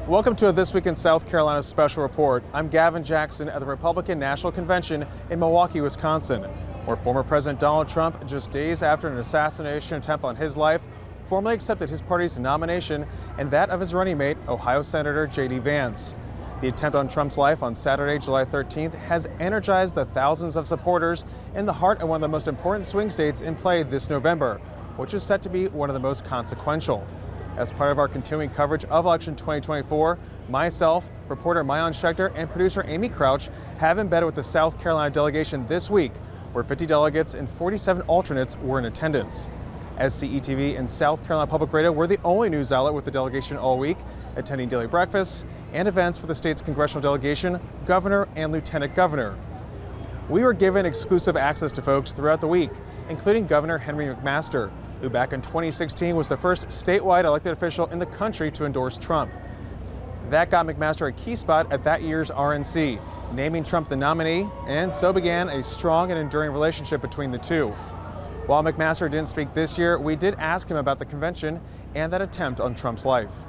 Welcome to a This Week in South Carolina special report. I'm Gavin Jackson at the Republican National Convention in Milwaukee, Wisconsin, where former President Donald Trump, just days after an assassination attempt on his life, formally accepted his party's nomination and that of his running mate, Ohio Senator J.D. Vance. The attempt on Trump's life on Saturday, July 13th, has energized the thousands of supporters in the heart of one of the most important swing states in play this November, which is set to be one of the most consequential. As part of our continuing coverage of election 2024, myself, reporter Mayan Schechter, and producer Amy Crouch have embedded with the South Carolina delegation this week, where 50 delegates and 47 alternates were in attendance. SCETV and South Carolina Public Radio were the only news outlet with the delegation all week, attending daily breakfasts and events with the state's congressional delegation, governor, and lieutenant governor. We were given exclusive access to folks throughout the week, including Governor Henry McMaster, who back in 2016 was the first statewide elected official in the country to endorse Trump. That got McMaster a key spot at that year's RNC, naming Trump the nominee, and so began a strong and enduring relationship between the two. While McMaster didn't speak this year, we did ask him about the convention and that attempt on Trump's life.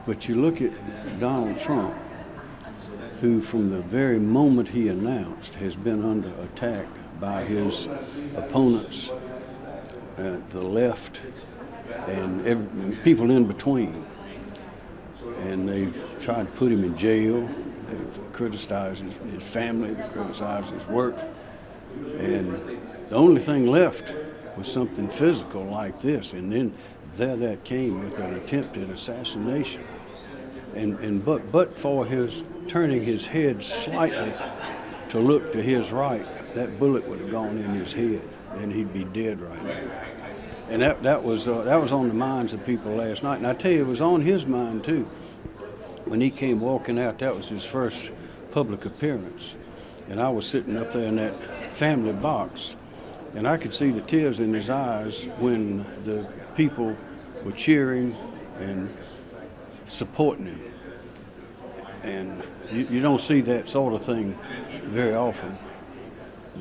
But you look at Donald Trump, who from the very moment he announced has been under attack by his opponents, the left, and people in between. And they've tried to put him in jail. They've criticized his family, they've criticized his work. And the only thing left was something physical like this. And then there that came with an attempted assassination. But for his turning his head slightly to look to his right, that bullet would have gone in his head, and he'd be dead right now. And that was on the minds of people last night. And I tell you, it was on his mind too. When he came walking out, that was his first public appearance. And I was sitting up there in that family box, and I could see the tears in his eyes when the people were cheering and supporting him. And you don't see that sort of thing very often,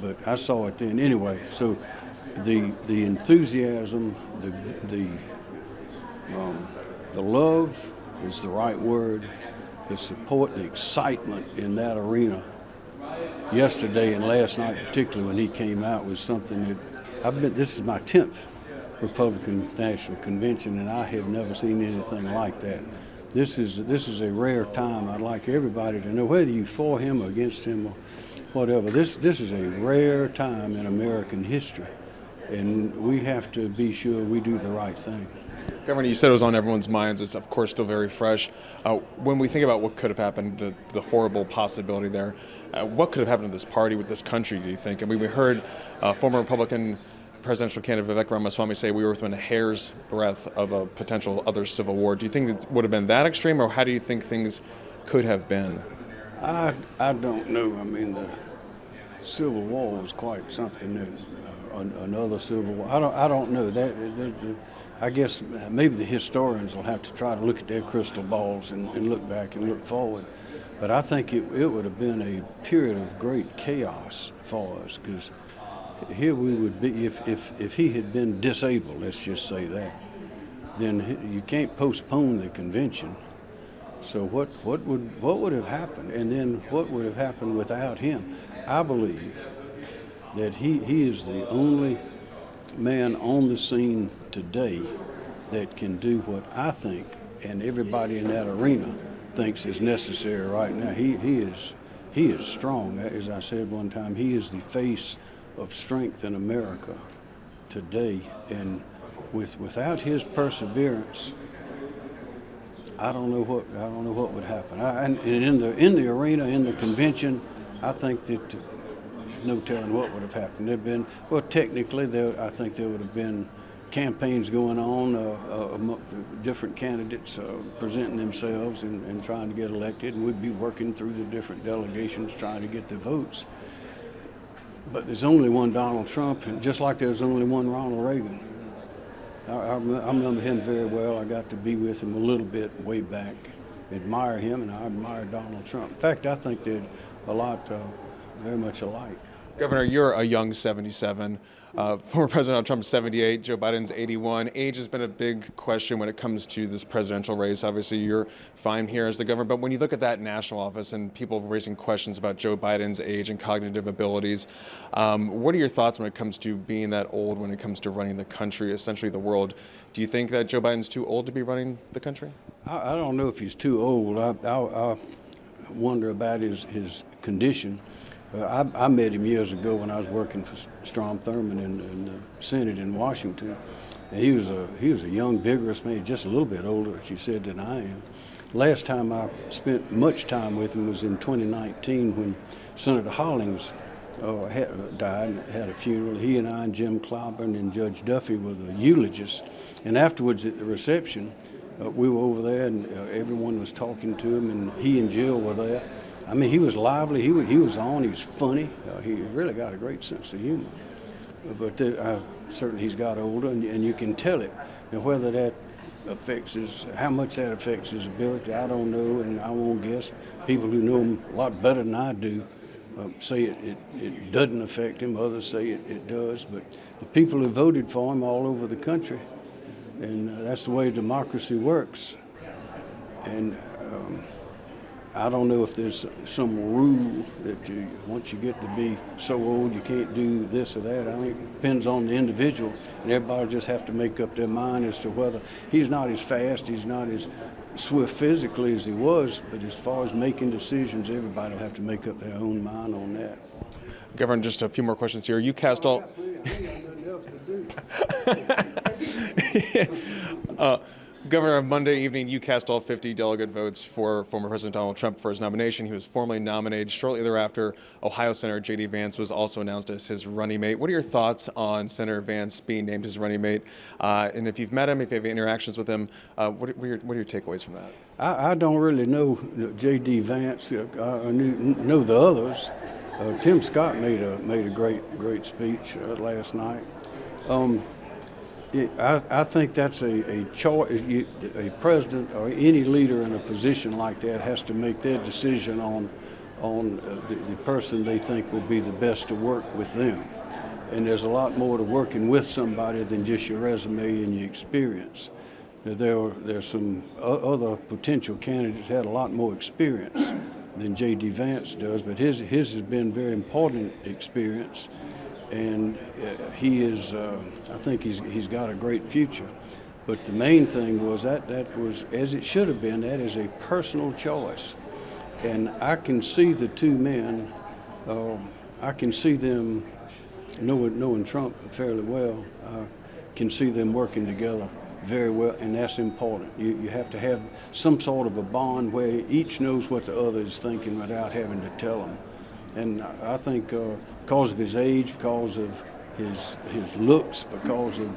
but I saw it then anyway. So the enthusiasm, the love is the right word, the support, the excitement in that arena yesterday and last night, particularly when he came out, was something that this is my 10th Republican National Convention, and I have never seen anything like that. This is a rare time. I'd like everybody to know, whether you're for him or against him or whatever, this is a rare time in American history, and we have to be sure we do the right thing. Governor, you said it was on everyone's minds. It's, of course, still very fresh. When we think about what could have happened, the horrible possibility there, what could have happened to this party, with this country, do you think? I mean, we heard former Republican presidential candidate Vivek Ramaswamy say we were within a hair's breadth of a potential other civil war. Do you think it would have been that extreme, or how do you think things could have been? I don't know. I mean, the Civil War was quite something new. Another Civil War. I don't know. I guess maybe the historians will have to try to look at their crystal balls and look back and look forward. But I think it would have been a period of great chaos for us, because here we would be, if he had been disabled, let's just say that, then you can't postpone the convention. So what would have happened, and then what would have happened without him? I believe that he is the only man on the scene today that can do what I think and everybody in that arena thinks is necessary right now. He is strong. As I said one time, he is the face of strength in America today, and without his perseverance, I don't know what would happen. And in the arena, in the convention, I think that no telling what would have happened. Technically, I think there would have been campaigns going on, different candidates presenting themselves and trying to get elected, and we'd be working through the different delegations trying to get the votes. But there's only one Donald Trump, and just like there's only one Ronald Reagan. I remember him very well. I got to be with him a little bit way back, admire him, and I admire Donald Trump. In fact, I think they're a lot, very much alike. Governor, you're a young 77. Former President Trump 78, Joe Biden's 81. Age has been a big question when it comes to this presidential race. Obviously, you're fine here as the governor, but when you look at that national office and people raising questions about Joe Biden's age and cognitive abilities, what are your thoughts when it comes to being that old, when it comes to running the country, essentially the world? Do you think that Joe Biden's too old to be running the country? I don't know if he's too old. I wonder about his condition. I met him years ago when I was working for Strom Thurmond in the Senate in Washington, and he was a young, vigorous man, just a little bit older, she said, than I am. Last time I spent much time with him was in 2019 when Senator Hollings died and had a funeral. He and I and Jim Clyburn and Judge Duffy were the eulogists, and afterwards at the reception, we were over there and everyone was talking to him, and he and Jill were there. I mean, he was lively, he was on, he was funny. He really got a great sense of humor. But certainly he's got older, and you can tell it. Now, whether that how much that affects his ability, I don't know, and I won't guess. People who know him a lot better than I do say it doesn't affect him. Others say it does. But the people who voted for him all over the country, and that's the way democracy works. And I don't know if there's some rule that once you get to be so old you can't do this or that. I think it depends on the individual, and everybody just have to make up their mind as to whether he's not as fast, he's not as swift physically as he was, but as far as making decisions, everybody will have to make up their own mind on that. Governor, just a few more questions here. You cast all... Governor, Monday evening, you cast all 50 delegate votes for former President Donald Trump for his nomination. He was formally nominated. Shortly thereafter, Ohio Senator J.D. Vance was also announced as his running mate. What are your thoughts on Senator Vance being named his running mate? And if you've met him, if you have interactions with him, what are your takeaways from that? I don't really know J.D. Vance. I know the others. Tim Scott made a great speech last night. I think that's a choice. A president or any leader in a position like that has to make their decision on the person they think will be the best to work with them. And there's a lot more to working with somebody than just your resume and your experience. There's some other potential candidates who had a lot more experience than J.D. Vance does, but his has been very important experience. And he is, I think he's got a great future. But the main thing was that was, as it should have been, that is a personal choice. And I can see the two men, I can see them, knowing Trump fairly well, I can see them working together very well, and that's important. You have to have some sort of a bond where each knows what the other is thinking without having to tell them. And I think because of his age, because of his looks, because of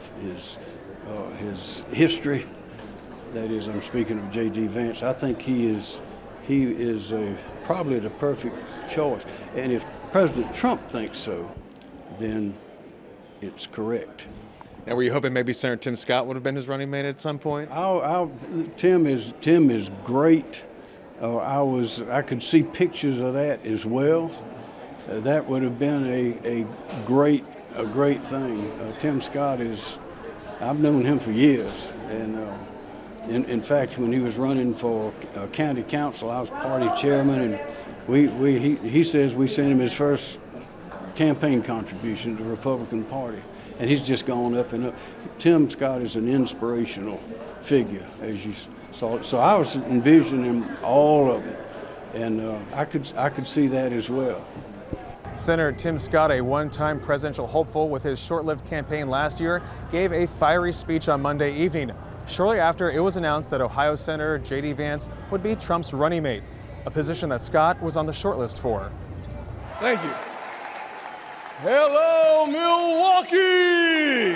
his history, that is, I'm speaking of J.D. Vance, I think he is probably the perfect choice. And if President Trump thinks so, then it's correct. Now, were you hoping maybe Senator Tim Scott would have been his running mate at some point? Tim is great. I could see pictures of that as well. That would have been a great thing. Tim Scott I've known him for years, and in fact, when he was running for county council, I was party chairman, and he says we sent him his first campaign contribution to the Republican Party, and he's just gone up and up. Tim Scott is an inspirational figure, as you saw. So I was envisioning all of it, and I could see that as well. Senator Tim Scott, a one-time presidential hopeful with his short-lived campaign last year, gave a fiery speech on Monday evening. Shortly after, it was announced that Ohio Senator J.D. Vance would be Trump's running mate, a position that Scott was on the shortlist for. Thank you. Hello, Milwaukee!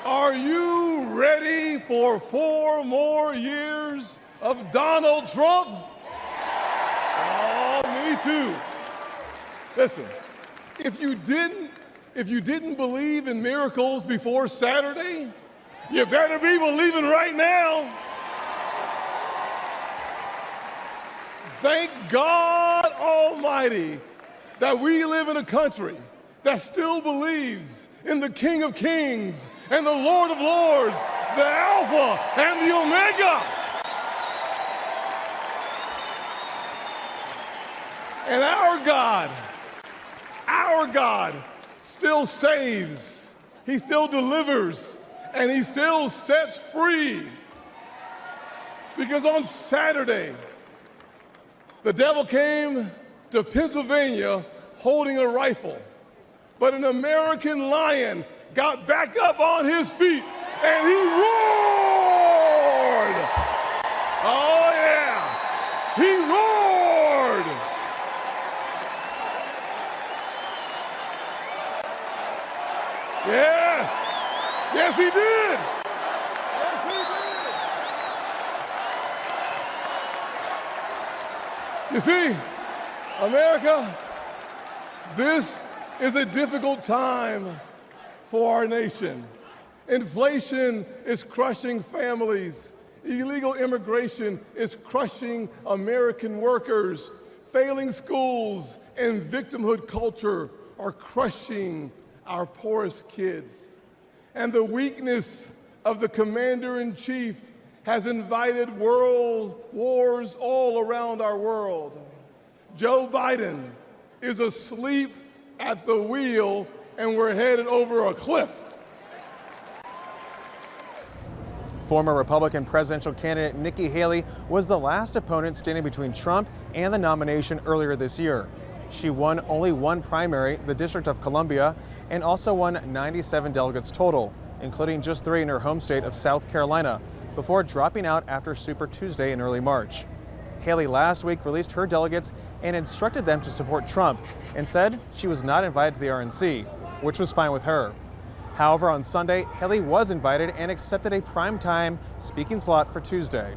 Are you ready for 4 more years of Donald Trump? Oh, me too. Listen, if you didn't believe in miracles before Saturday, you better be believing right now. Thank God Almighty that we live in a country that still believes in the King of Kings and the Lord of Lords, the Alpha and the Omega. And our God still saves, he still delivers, and he still sets free. Because on Saturday, the devil came to Pennsylvania holding a rifle, but an American lion got back up on his feet and he roared. Oh yeah, he roared. Yeah, yes he did. You see, America, this is a difficult time for our nation. Inflation is crushing families. Illegal immigration is crushing American workers. Failing schools and victimhood culture are crushing our poorest kids. And the weakness of the commander-in-chief has invited world wars all around our world. Joe Biden is asleep at the wheel, and we're headed over a cliff. Former Republican presidential candidate Nikki Haley was the last opponent standing between Trump and the nomination earlier this year. She won only one primary, the District of Columbia, and also won 97 delegates total, including just 3 in her home state of South Carolina, before dropping out after Super Tuesday in early March. Haley last week released her delegates and instructed them to support Trump and said she was not invited to the RNC, which was fine with her. However, on Sunday, Haley was invited and accepted a primetime speaking slot for Tuesday.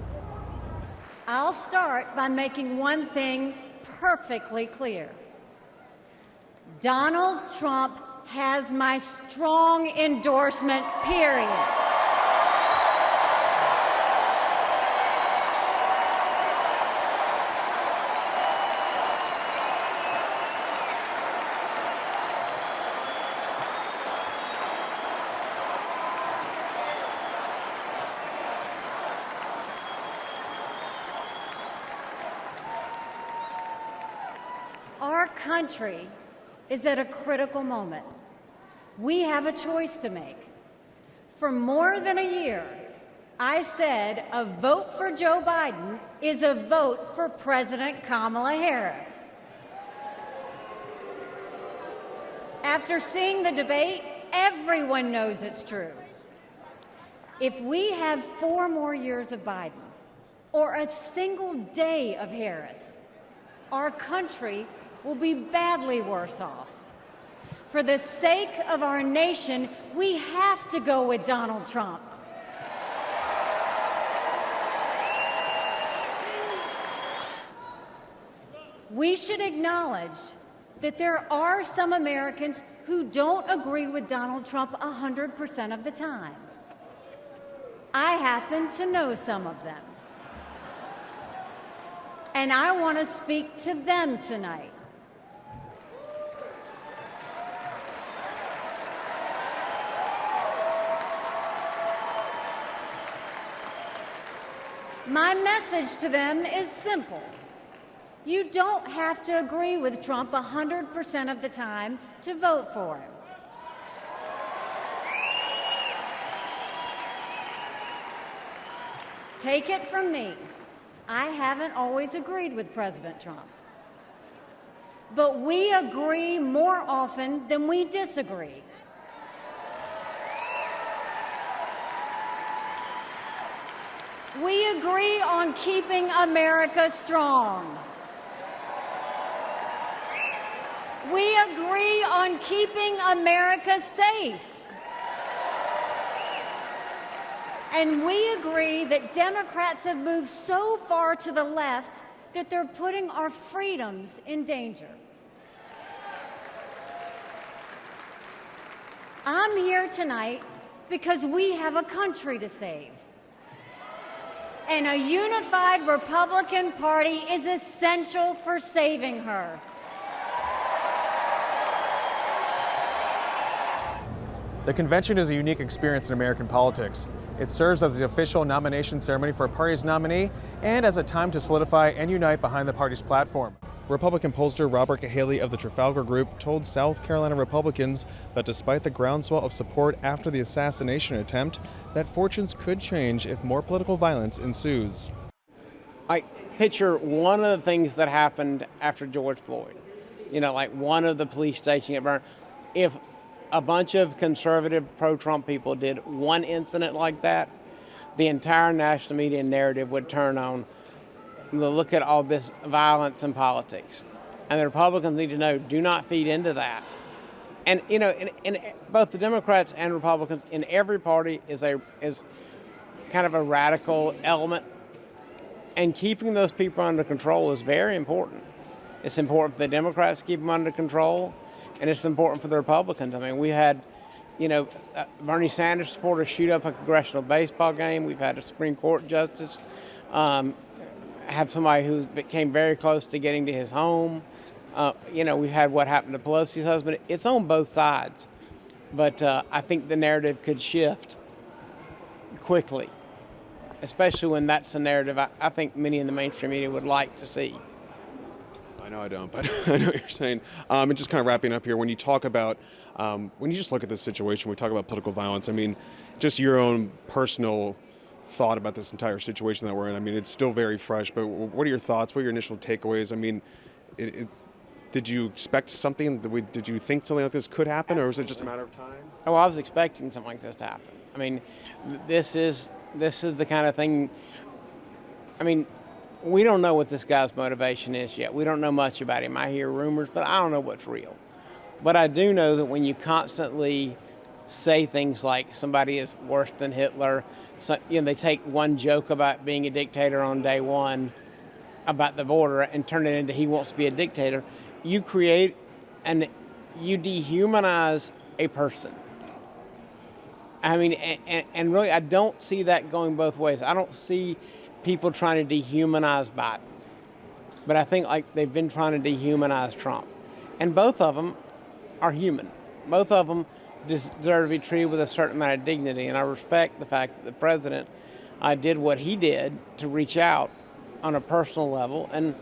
I'll start by making one thing perfectly clear. Donald Trump has my strong endorsement, period. Our country is at a critical moment. We have a choice to make. For more than a year, I said a vote for Joe Biden is a vote for President Kamala Harris. After seeing the debate, everyone knows it's true. If we have 4 more years of Biden or a single day of Harris, our country will be badly worse off. For the sake of our nation, we have to go with Donald Trump. We should acknowledge that there are some Americans who don't agree with Donald Trump 100% of the time. I happen to know some of them. And I want to speak to them tonight. My message to them is simple. You don't have to agree with Trump 100% of the time to vote for him. Take it from me, I haven't always agreed with President Trump. But we agree more often than we disagree. We agree on keeping America strong. We agree on keeping America safe. And we agree that Democrats have moved so far to the left that they're putting our freedoms in danger. I'm here tonight because we have a country to save. And a unified Republican Party is essential for saving her. The convention is a unique experience in American politics. It serves as the official nomination ceremony for a party's nominee and as a time to solidify and unite behind the party's platform. Republican pollster Robert Cahaly of the Trafalgar Group told South Carolina Republicans that despite the groundswell of support after the assassination attempt, that fortunes could change if more political violence ensues. I picture one of the things that happened after George Floyd, like one of the police stations get burned. If a bunch of conservative pro-Trump people did one incident like that, the entire national media narrative would turn on look at all this violence in politics. And the Republicans need to know, do not feed into that. And, in both the Democrats and Republicans, in every party is kind of a radical element. And keeping those people under control is very important. It's important for the Democrats to keep them under control, and it's important for the Republicans. I mean, we had, Bernie Sanders supporters shoot up a congressional baseball game. We've had a Supreme Court justice have somebody who came very close to getting to his home. We've had what happened to Pelosi's husband. It's on both sides. But I think the narrative could shift quickly, especially when that's a narrative I think many in the mainstream media would like to see. I know I don't, but I know what you're saying. And just kind of wrapping up here, when you talk about, when you just look at this situation, we talk about political violence, I mean, just your own personal thought about this entire situation that we're in. I mean, it's still very fresh, but what are your thoughts? What are your initial takeaways? I mean, did you expect something? Did you think something like this could happen, or was it just a matter of time? Oh, I was expecting something like this to happen. I mean, this is the kind of thing. I mean, we don't know what this guy's motivation is yet. We don't know much about him. I hear rumors, but I don't know what's real. But I do know that when you constantly say things like somebody is worse than Hitler, so, they take one joke about being a dictator on day one about the border and turn it into he wants to be a dictator, you create and you dehumanize a person. I mean, and really, I don't see that going both ways. I don't see people trying to dehumanize Biden. But I think they've been trying to dehumanize Trump. And both of them are human. Both of them deserve to be treated with a certain amount of dignity. And I respect the fact that the president did what he did to reach out on a personal level. And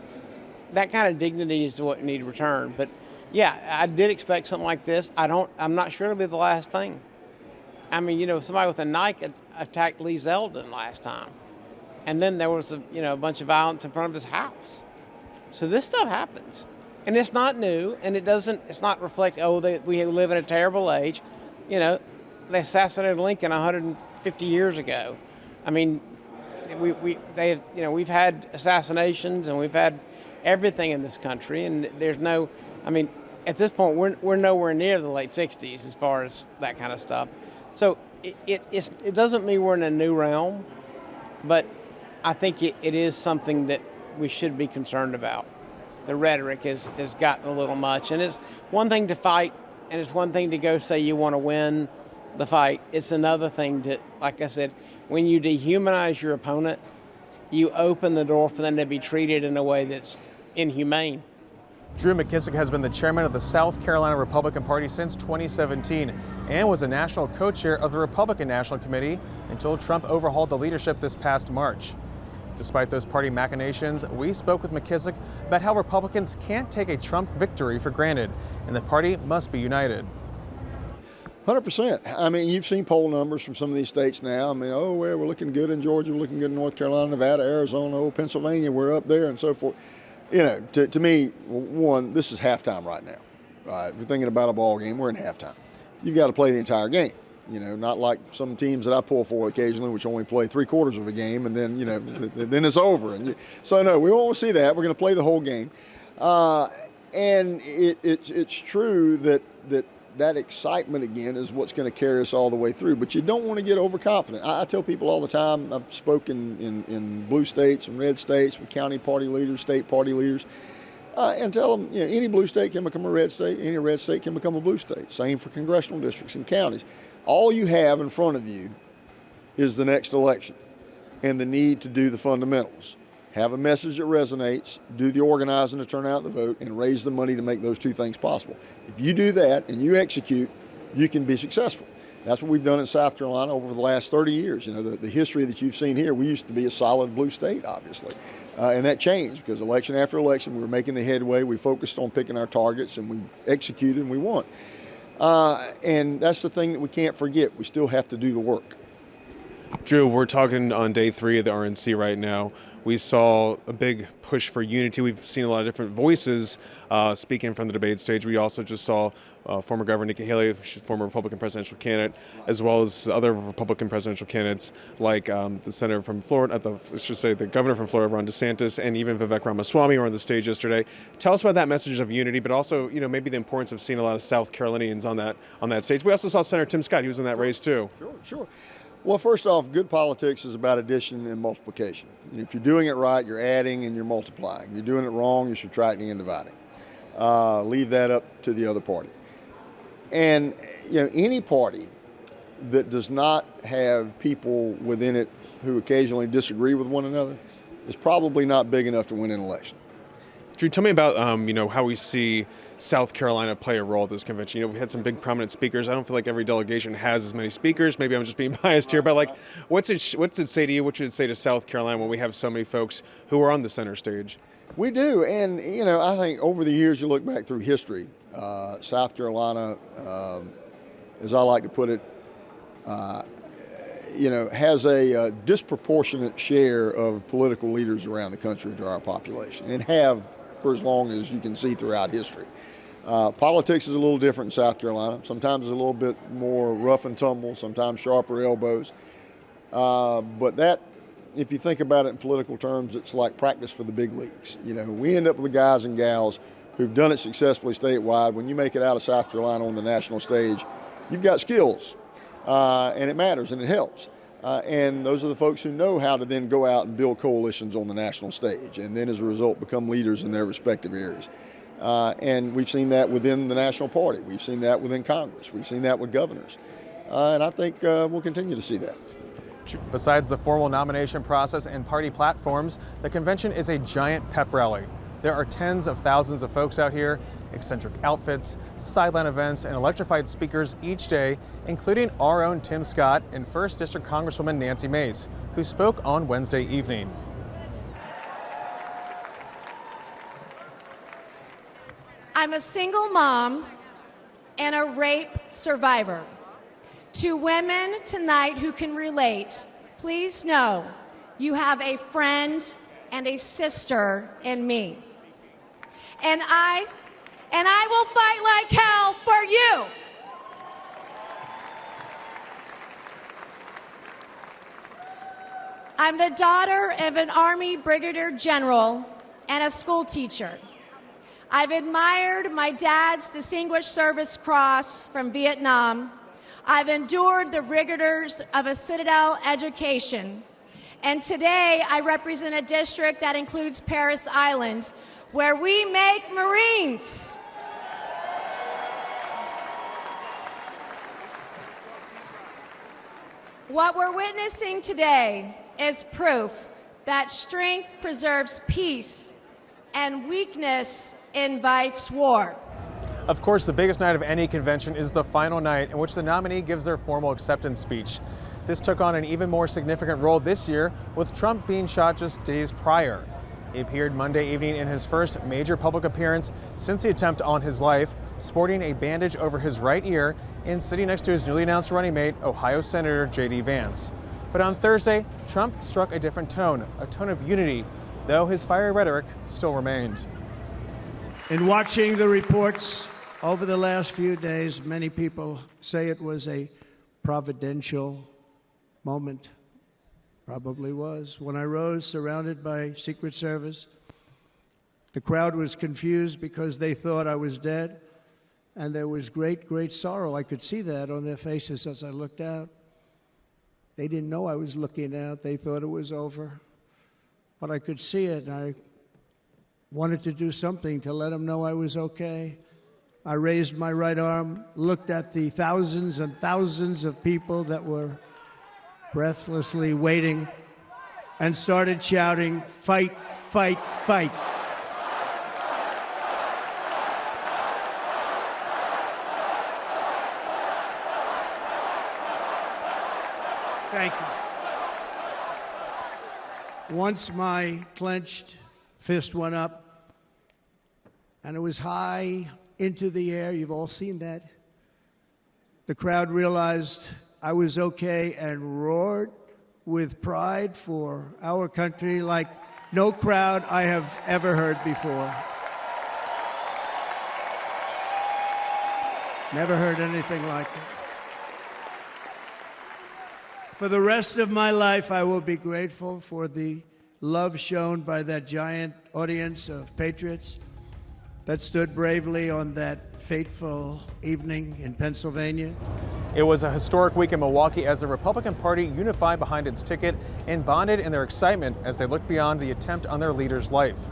that kind of dignity is what you need to return. But yeah, I did expect something like this. I'm not sure it'll be the last thing. I mean, somebody with a knife attacked Lee Zeldin last time. And then there was a bunch of violence in front of his house. So this stuff happens. And it's not new, and it's not reflect, we live in a terrible age. They assassinated Lincoln 150 years ago. I mean, we've had assassinations and we've had everything in this country, and at this point, we're nowhere near the late 60s as far as that kind of stuff. So it doesn't mean we're in a new realm, but I think it is something that we should be concerned about. The rhetoric has gotten a little much, and it's one thing to fight, and it's one thing to go say you want to win the fight. It's another thing to, like I said, when you dehumanize your opponent, you open the door for them to be treated in a way that's inhumane. Drew McKissick has been the chairman of the South Carolina Republican Party since 2017 and was a national co-chair of the Republican National Committee until Trump overhauled the leadership this past March. Despite those party machinations, we spoke with McKissick about how Republicans can't take a Trump victory for granted, and the party must be united. 100%. I mean, you've seen poll numbers from some of these states now. I mean, we're looking good in Georgia, we're looking good in North Carolina, Nevada, Arizona, Pennsylvania, we're up there and so forth. To me, one, this is halftime right now. Right? If you're thinking about a ball game, we're in halftime. You've got to play the entire game. Not like some teams that I pull for occasionally, which only play 3/4 of a game, and then, then it's over. And so, no, we won't see that. We're going to play the whole game. And it's true that excitement, again, is what's going to carry us all the way through. But you don't want to get overconfident. I tell people all the time, I've spoken in blue states and red states with county party leaders, state party leaders, and tell them, any blue state can become a red state, any red state can become a blue state. Same for congressional districts and counties. All you have in front of you is the next election and the need to do the fundamentals. Have a message that resonates, do the organizing to turn out the vote, and raise the money to make those two things possible. If you do that and you execute, you can be successful. That's what we've done in South Carolina over the last 30 years. You know, the history that you've seen here, we used to be a solid blue state, obviously. And that changed because election after election, we were making the headway. We focused on picking our targets, and we executed, and we won. And that's the thing that we can't forget. We still have to do the work. Drew, we're talking on day 3 of the RNC right now. We saw a big push for unity. We've seen a lot of different voices speaking from the debate stage. We also just saw former Governor Nikki Haley, she's a former Republican presidential candidate, as well as other Republican presidential candidates like the senator from Florida, the governor from Florida, Ron DeSantis, and even Vivek Ramaswamy were on the stage yesterday. Tell us about that message of unity, but also, maybe the importance of seeing a lot of South Carolinians on that stage. We also saw Senator Tim Scott. He was in that race too. Sure. Well, first off, good politics is about addition and multiplication. If you're doing it right, you're adding and you're multiplying. You're doing it wrong, you're subtracting and dividing. Leave that up to the other party. And any party that does not have people within it who occasionally disagree with one another is probably not big enough to win an election. Drew, tell me about how we see South Carolina play a role at this convention. We had some big prominent speakers. I don't feel like every delegation has as many speakers. Maybe I'm just being biased here, but what's it say to you? What should it say to South Carolina when we have so many folks who are on the center stage? We do, and I think over the years, you look back through history, South Carolina, as I like to put it, has a disproportionate share of political leaders around the country to our population, and have for as long as you can see throughout history. Politics is a little different in South Carolina. Sometimes it's a little bit more rough and tumble, sometimes sharper elbows. But that, if you think about it in political terms, it's like practice for the big leagues. We end up with the guys and gals who've done it successfully statewide. When you make it out of South Carolina on the national stage, you've got skills, and it matters and it helps. And those are the folks who know how to then go out and build coalitions on the national stage, and then as a result become leaders in their respective areas. And we've seen that within the national party. We've seen that within Congress. We've seen that with governors. And I think we'll continue to see that. Besides the formal nomination process and party platforms, the convention is a giant pep rally. There are tens of thousands of folks out here, eccentric outfits, sideline events, and electrified speakers each day, including our own Tim Scott and 1st District Congresswoman Nancy Mace, who spoke on Wednesday evening. I'm a single mom and a rape survivor. To women tonight who can relate, please know you have a friend and a sister in me. And I will fight like hell for you. I'm the daughter of an Army Brigadier General and a school teacher. I've admired my dad's Distinguished Service Cross from Vietnam. I've endured the rigors of a Citadel education. And today I represent a district that includes Parris Island, where we make Marines. What we're witnessing today is proof that strength preserves peace and weakness invites war. Of course, the biggest night of any convention is the final night in which the nominee gives their formal acceptance speech. This took on an even more significant role this year, with Trump being shot just days prior. He appeared Monday evening in his first major public appearance since the attempt on his life, sporting a bandage over his right ear and sitting next to his newly announced running mate, Ohio Senator J.D. Vance. But on Thursday, Trump struck a different tone, a tone of unity, though his fiery rhetoric still remained. In watching the reports over the last few days, many people say it was a providential moment. Probably was. When I rose surrounded by Secret Service, the crowd was confused because they thought I was dead, and there was great, great sorrow. I could see that on their faces as I looked out. They didn't know I was looking out. They thought it was over. But I could see it, and I wanted to do something to let them know I was okay. I raised my right arm, looked at the thousands and thousands of people that were breathlessly waiting, and started shouting, "Fight, fight, fight." Thank you. Once my clenched fist went up, and it was high into the air. You've all seen that. The crowd realized I was okay and roared with pride for our country like no crowd I have ever heard before. Never heard anything like it. For the rest of my life, I will be grateful for the love shown by that giant audience of patriots that stood bravely on that fateful evening in Pennsylvania. It was a historic week in Milwaukee as the Republican Party unified behind its ticket and bonded in their excitement as they looked beyond the attempt on their leader's life.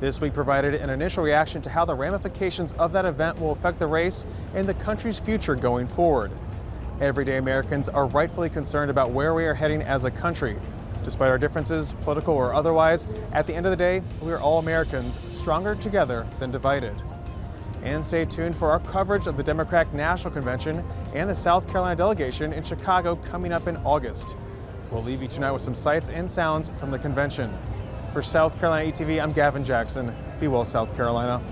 This week provided an initial reaction to how the ramifications of that event will affect the race and the country's future going forward. Everyday Americans are rightfully concerned about where we are heading as a country. Despite our differences, political or otherwise, at the end of the day, we are all Americans, stronger together than divided. And stay tuned for our coverage of the Democratic National Convention and the South Carolina delegation in Chicago coming up in August. We'll leave you tonight with some sights and sounds from the convention. For South Carolina ETV, I'm Gavin Jackson. Be well, South Carolina.